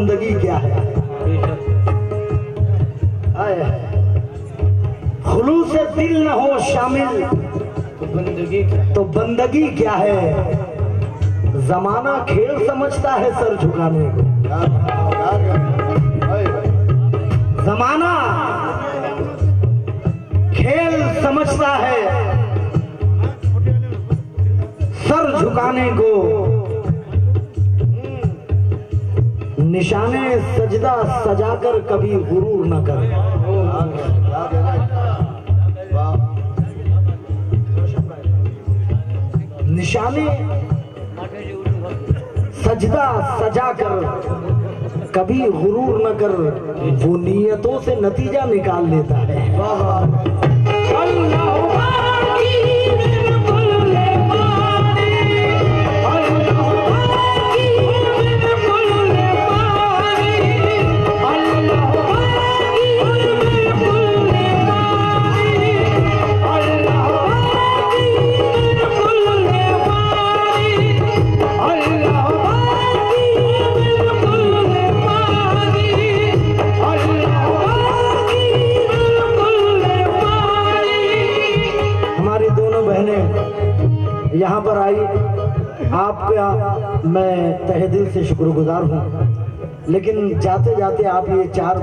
बंदगी क्या है। खुलूस से दिल न हो शामिल तो बंदगी क्या है। जमाना खेल समझता है सर झुकाने को, जमाना खेल समझता है सर झुकाने को। निशाने सजदा सजाकर कभी गुरूर न कर। निशाने सजदा सजाकर कभी गुरूर न कर, वो नियतों से नतीजा निकाल लेता है। यहाँ पर आई, आपका मैं तहे दिल से शुक्रगुजार हूँ, लेकिन जाते जाते आप ये 4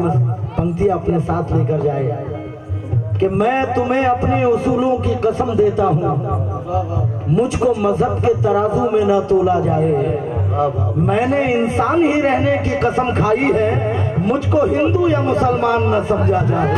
पंक्तियाँ अपने साथ लेकर जाए कि मैं तुम्हें अपने उसूलों की कसम देता हूँ, मुझको मजहब के तराजू में न तोला जाए। मैंने इंसान ही रहने की कसम खाई है, मुझको हिंदू या मुसलमान न समझा जाए।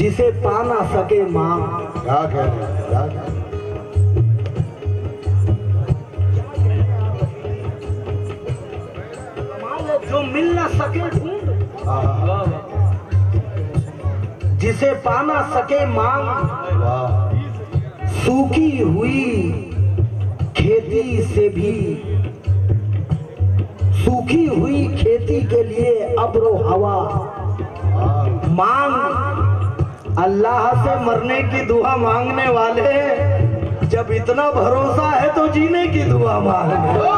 जिसे पा ना सके माँ। क्या कह रहे हैं, क्या कह रहे हैं? जो मिल ना सके ढूंढ, जिसे पा ना सके मांग, वाह सूखी हुई खेती से भी, सूखी हुई खेती के लिए अब्रो हवा मांग। अल्लाह से मरने की दुआ मांगने वाले, जब इतना भरोसा है तो जीने की दुआ मांगने।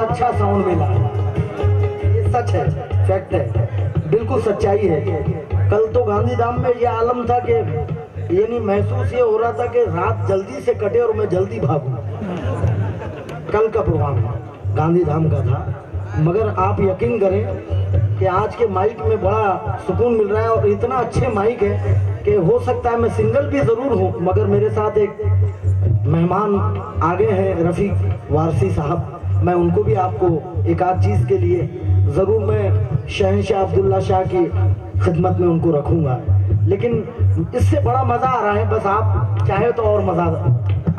अच्छा साउंड मिला, ये सच है, फैक्ट है, बिल्कुल सच्चाई है। कल तो गांधीधाम में ये आलम था कि ये नहीं महसूस ये हो रहा था कि रात जल्दी से कटे और मैं जल्दी भागूं। कल का प्रोग्राम गांधीधाम का था, मगर आप यकीन करें कि आज के माइक में बड़ा सुकून मिल रहा है और इतना अच्छे माइक है कि हो सकता है मैं सिंगल भी जरूर हूँ, मगर मेरे साथ एक मेहमान आगे हैं रफीक वारसी साहब, मैं उनको भी आपको एक आध चीज के लिए जरूर मैं शहंशाह अब्दुल्ला शाह की खिदमत में उनको रखूंगा। लेकिन इससे बड़ा मजा आ रहा है, बस आप चाहे तो और मजा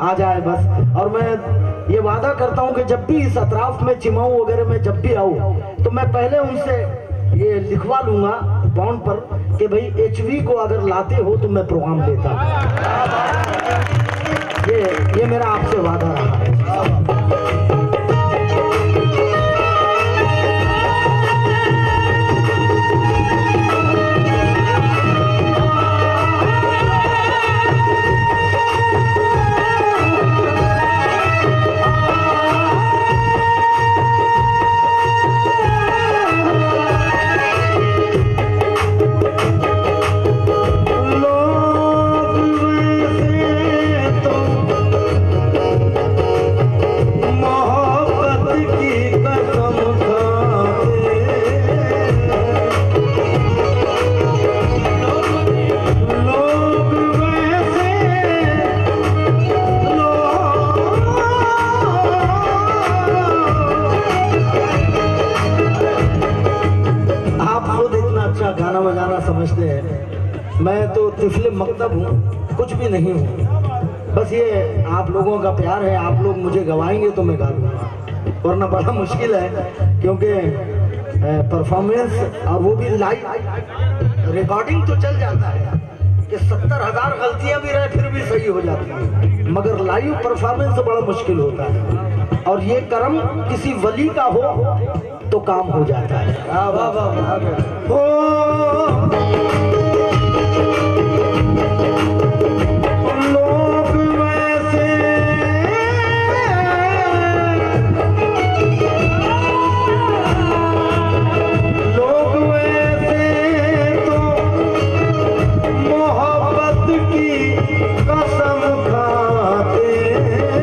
आ जाए बस। और मैं ये वादा करता हूं कि जब भी इस अतराफ में चिमाऊ वगैरह में जब भी आऊं तो मैं पहले उनसे ये लिखवा लूंगा बॉन्ड पर कि भाई HV को अगर लाते हो तो मैं प्रोग्राम देता। ये मेरा आपसे वादा रहा है। समझते हैं, मैं तो तिफले मकतब हूँ, कुछ भी नहीं हूँ, बस ये आप लोगों का प्यार है, आप लोग मुझे गवाएंगे तो मैं गा लूँगा, वरना बड़ा मुश्किल है क्योंकि परफॉर्मेंस और वो भी लाइव रिकॉर्डिंग तो चल जाता है कि 70,000 गलतियां भी रहे फिर भी सही हो जाती है, मगर लाइव परफॉर्मेंस बड़ा मुश्किल होता है और ये कर्म किसी वली का हो तो काम हो जाता है। लोग वैसे तो मोहब्बत की कसम खाते हैं।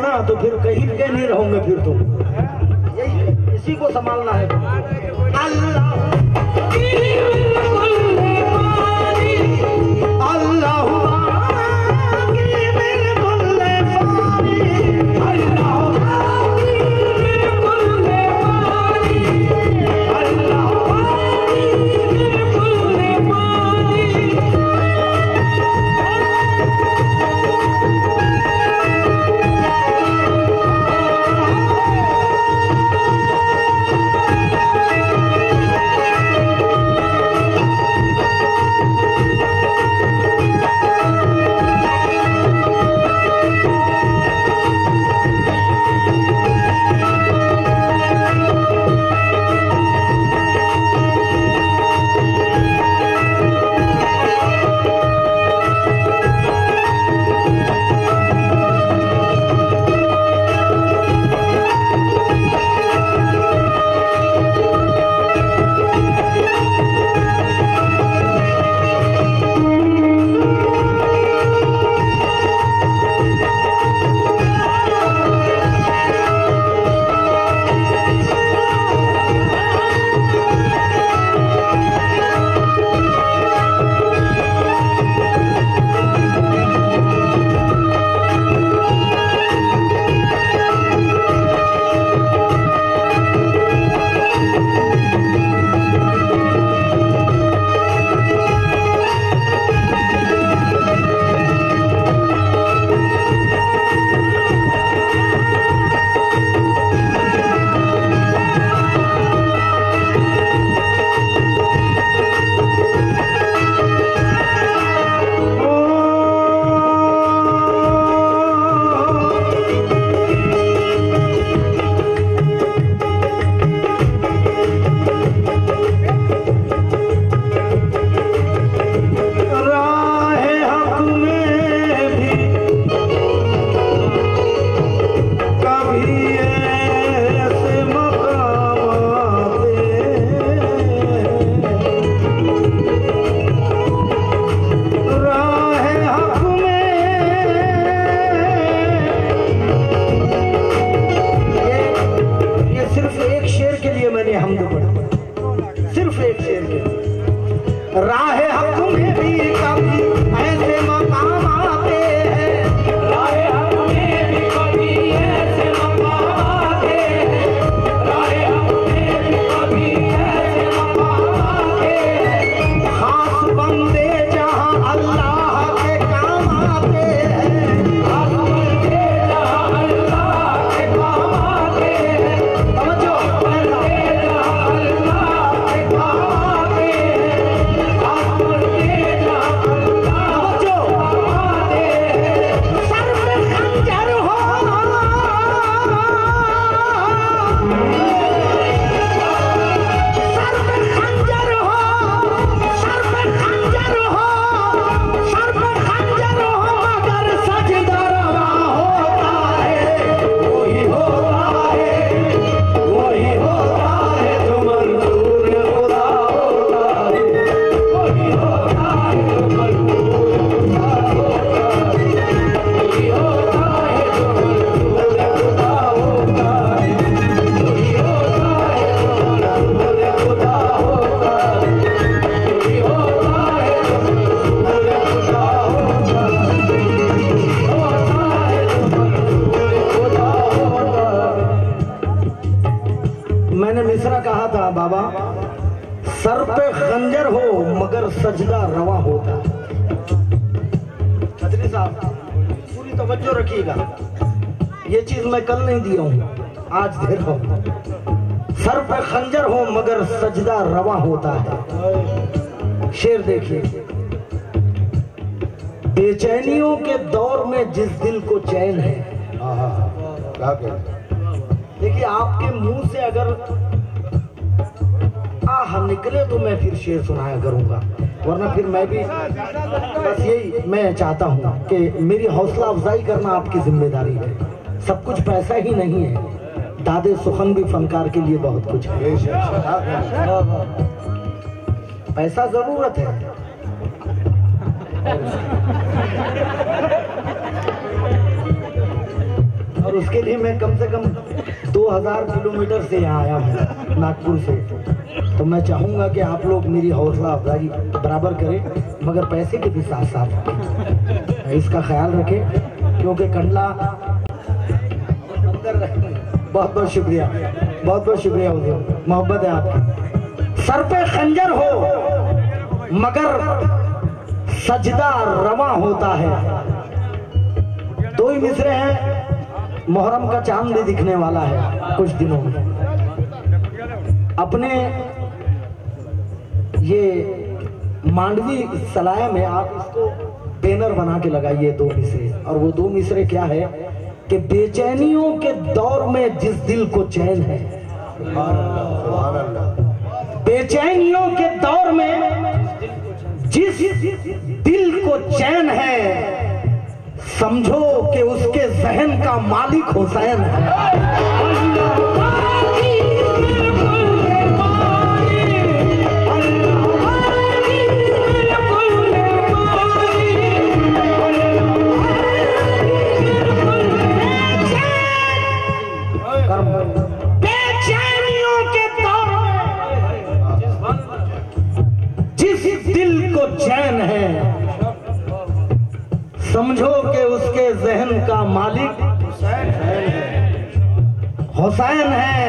ना तो फिर कहीं के नहीं रहोगे फिर तुम। यही इसी को संभालना है अल्लाह बाबा, सर पे खंजर हो मगर सजदा रवा होता। छतरी साहब पूरी तवज्जो रखिएगा, ये चीज मैं कल नहीं दिया हूं, आज दे रहा हूं। सर पे खंजर हो मगर सजदा रवा होता है। शेर देखिए, बेचैनियों के दौर में जिस दिल को चैन है। क्या कहते? देखिए आपके मुंह से अगर आह निकले तो मैं फिर शेर सुनाया करूंगा, वरना फिर मैं भी बस यही मैं चाहता हूं कि मेरी हौसला अफजाई करना आपकी जिम्मेदारी है। सब कुछ पैसा ही नहीं है, दादे सुखन भी फनकार के लिए बहुत कुछ है। पैसा जरूरत है, और और उसके लिए मैं कम से कम 2000 किलोमीटर से यहाँ आया हूँ नागपुर से। तो मैं चाहूँगा कि आप लोग मेरी हौसला अफजाई बराबर करें, मगर पैसे के भी साथ साथ रखें, इसका ख्याल रखें, क्योंकि कंडला अंदर रखें। बहुत बहुत शुक्रिया, बहुत बहुत शुक्रिया हुजूर, मोहब्बत है आपकी। सर पे खंजर हो मगर सजदा रवा होता है। दो ही मिसरे हैं, मुहर्रम का चांद भी दिखने वाला है कुछ दिनों में। अपने ये मांडवी सलाया में आप इसको बैनर बना के लगाइए, दो मिसरे। और वो दो मिसरे क्या है कि बेचैनियों के दौर में जिस दिल को चैन है, बेचैनियों के दौर में जिस दिल को चैन है, समझो कि उसके जहन का मालिक हुसैन है। बेचैनियों के दौर में जिस दिल को चैन है, समझो कि उसके जहन का मालिक हुसैन है।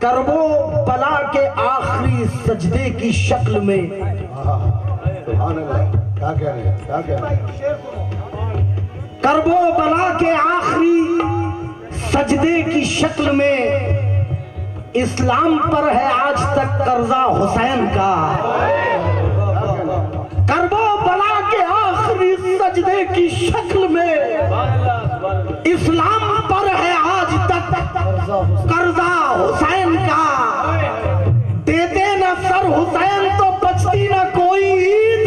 करबो बला के आखिरी सजदे की शक्ल में, क्या कह रहे हैं, क्या कह रहे हैं? करबो बला के आखिरी सजदे की शक्ल में इस्लाम पर है आज तक कर्जा हुसैन का। करबो बला के आखिरी सजदे की शक्ल में इस्लाम पर है आज तक कर्जा हुसैन का। देते न सर हुसैन तो बचती न कोई ईद,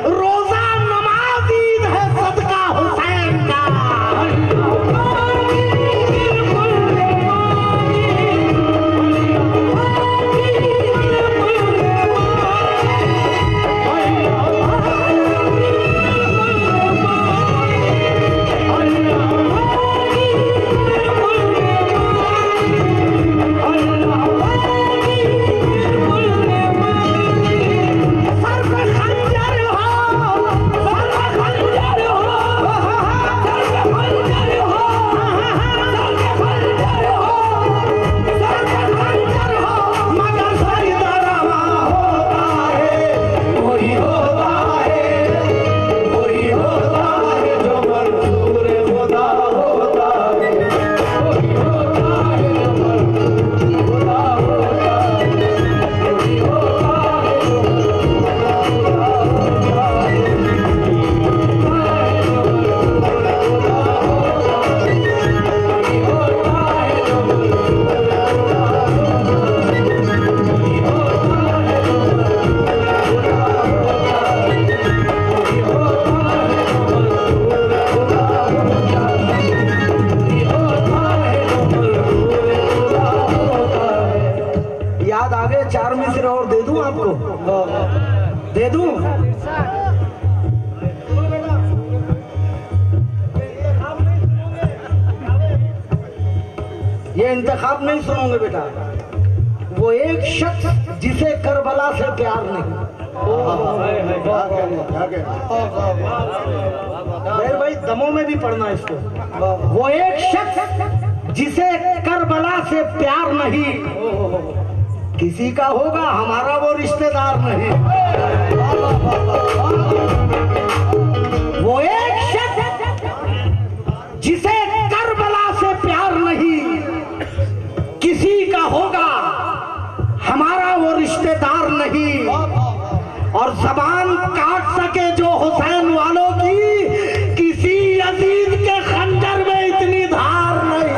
रोजा नमाज ईद है सदका हुसैन का। दे दूं? ये इंतखाब नहीं सुनोगे बेटा। वो एक शख्स जिसे करबला से प्यार नहीं। भाई दमों में भी पढ़ना इसको। वो एक शख्स जिसे करबला से प्यार नहीं, किसी का होगा हमारा वो रिश्तेदार नहीं। वो एक शख्स जिसे करबला से प्यार नहीं, किसी का होगा हमारा वो रिश्तेदार नहीं। और जबान काट सके जो हुसैन वालों की, किसी अजीज के खंजर में इतनी धार नहीं।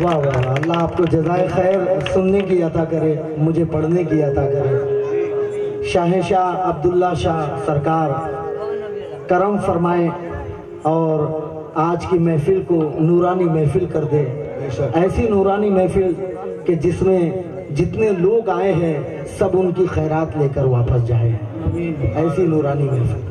वाह वाह वाह, अल्लाह आपको जज़ाए खैर सुनने की अता करे, मुझे पढ़ने की अता करे। शाह अब्दुल्ला शाह सरकार करम फरमाए और आज की महफिल को नूरानी महफिल कर दे। ऐसी नूरानी महफिल कि जिसमें जितने लोग आए हैं सब उनकी खैरात लेकर वापस जाए, ऐसी नूरानी महफिल।